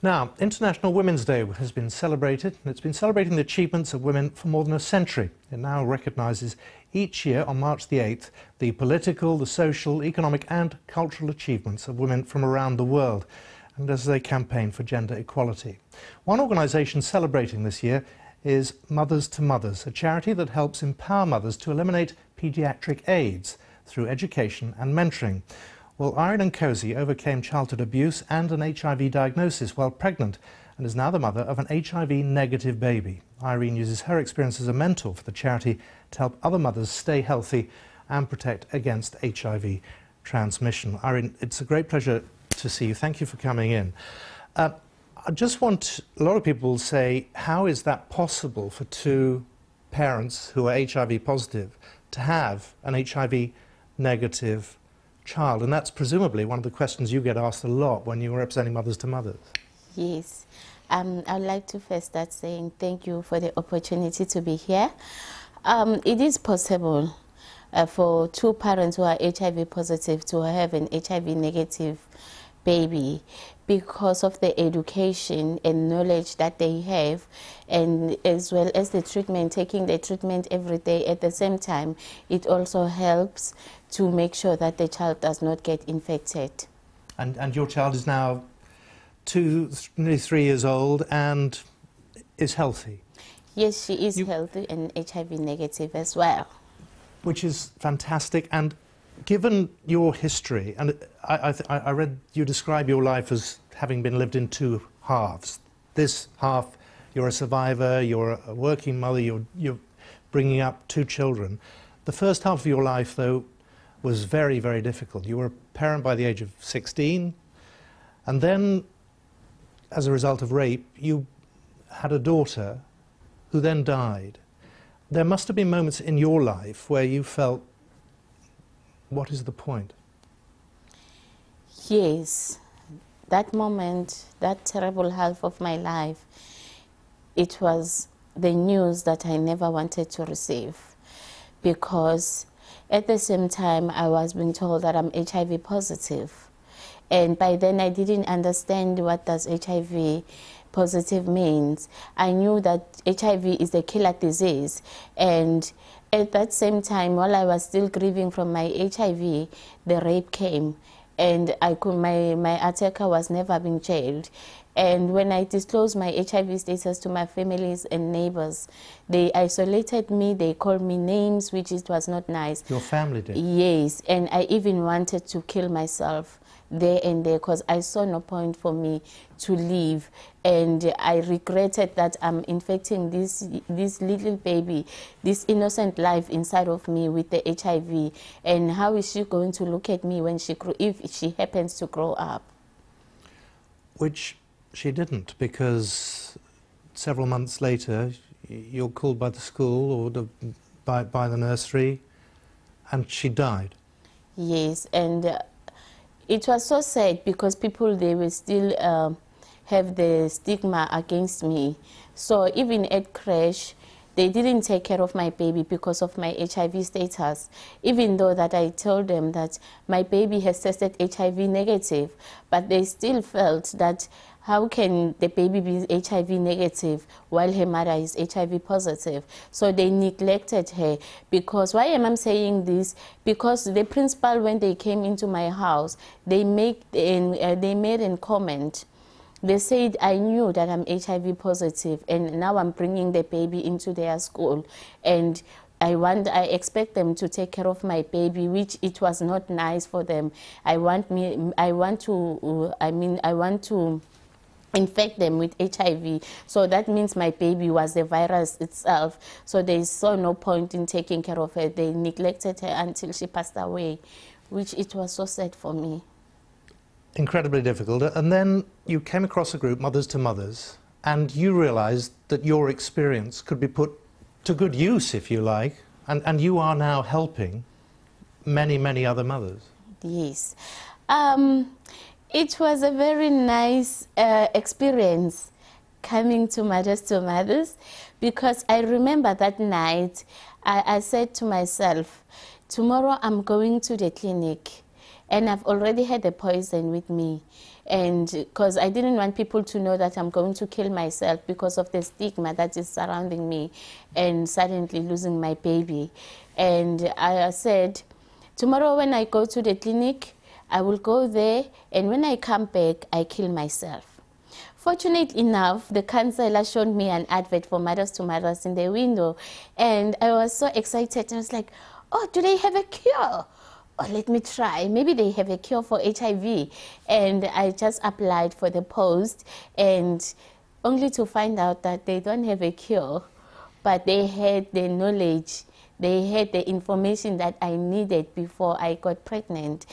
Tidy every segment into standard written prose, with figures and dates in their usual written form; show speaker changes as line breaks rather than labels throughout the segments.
Now, International Women's Day has been celebrated, and it's been celebrating the achievements of women for more than a century. It now recognises each year on March the 8th the political, the social, economic and cultural achievements of women from around the world, and as they campaign for gender equality. One organisation celebrating this year is Mothers to Mothers, a charity that helps empower mothers to eliminate paediatric AIDS through education and mentoring. Well, Irene Nkosi overcame childhood abuse and an HIV diagnosis while pregnant and is now the mother of an HIV-negative baby. Irene uses her experience as a mentor for the charity to help other mothers stay healthy and protect against HIV transmission. Irene, it's a great pleasure to see you. Thank you for coming in. I just want, a lot of people say, how is that possible for two parents who are HIV positive to have an HIV negative child? And that's presumably one of the questions you get asked a lot when you're representing Mothers to Mothers.
Yes. I'd like to first start saying thank you for the opportunity to be here. It is possible for two parents who are HIV positive to have an HIV negative baby because of the education and knowledge that they have, and as well as the treatment, taking the treatment every day. At the same time, it also helps to make sure that the child does not get infected.
And your child is now nearly 3 years old and is healthy? Yes,
she is healthy and HIV negative as well.
Which is fantastic. And given your history, and I read you describe your life as having been lived in two halves. This half, you're a survivor, you're a working mother, you're bringing up two children. The first half of your life, though, was very, very difficult. You were a parent by the age of 16, and then, as a result of rape, you had a daughter who then died. There must have been moments in your life where you felt, what is the point?
Yes. That moment, that terrible half of my life, it was the news that I never wanted to receive, because at the same time I was being told that I'm HIV positive. And by then I didn't understand what does HIV positive means. I knew that HIV is a killer disease, and at that same time, while I was still grieving from my HIV, the rape came, and my attacker was never being jailed. And when I disclosed my HIV status to my families and neighbors, they isolated me, they called me names, which it was not nice.
Your family did?
Yes, and I even wanted to kill myself there and there, because I saw no point for me to live, and I regretted that I'm infecting this little baby, this innocent life inside of me with the HIV, and how is she going to look at me when if she happens to grow up?
Which she didn't, because several months later you're called by the school or by the nursery, and she died.
Yes, and it was so sad because people, they will still have the stigma against me. So even at crash, they didn't take care of my baby because of my HIV status, even though that I told them that my baby has tested HIV negative, but they still felt that how can the baby be HIV negative while her mother is HIV positive? So they neglected her. Because, why am I saying this? Because the principal, when they came into my house, they made a comment. They said, I knew that I'm HIV positive, and now I'm bringing the baby into their school, and I expect them to take care of my baby, which it was not nice for them. I want to infect them with HIV. So that means my baby was the virus itself. So they saw no point in taking care of her. They neglected her until she passed away, which it was so sad for me.
Incredibly difficult. And then you came across a group, Mothers to Mothers, and you realised that your experience could be put to good use, if you like, and you are now helping many, many other mothers.
Yes. It was a very nice experience coming to Mothers, because I remember that night I said to myself, tomorrow I'm going to the clinic, and I've already had the poison with me. and because I didn't want people to know that I'm going to kill myself because of the stigma that is surrounding me and suddenly losing my baby. And I said, tomorrow when I go to the clinic, I will go there, and when I come back, I kill myself. Fortunately enough, the counselor showed me an advert for Mothers to Mothers in the window, and I was so excited. I was like, oh, do they have a cure? Oh, let me try. Maybe they have a cure for HIV. And I just applied for the post, and only to find out that they don't have a cure, but they had the knowledge. They had the information that I needed before I got pregnant,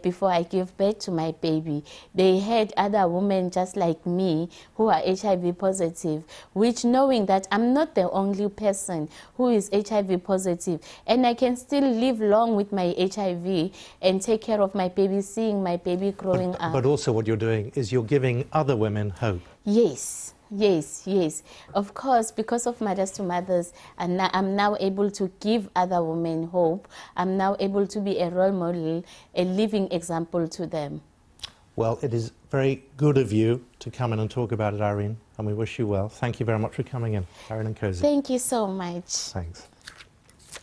before I gave birth to my baby. They had other women just like me who are HIV positive, which knowing that I'm not the only person who is HIV positive, and I can still live long with my HIV and take care of my baby, seeing my baby growing up.
But also what you're doing is you're giving other women hope.
Yes. Yes, yes. Of course, because of Mothers to Mothers, and I'm now able to give other women hope. I'm now able to be a role model, a living example to them.
Well, it is very good of you to come in and talk about it, Irene, and we wish you well. Thank you very much for coming in, Irene Nkosi.
Thank you so much.
Thanks.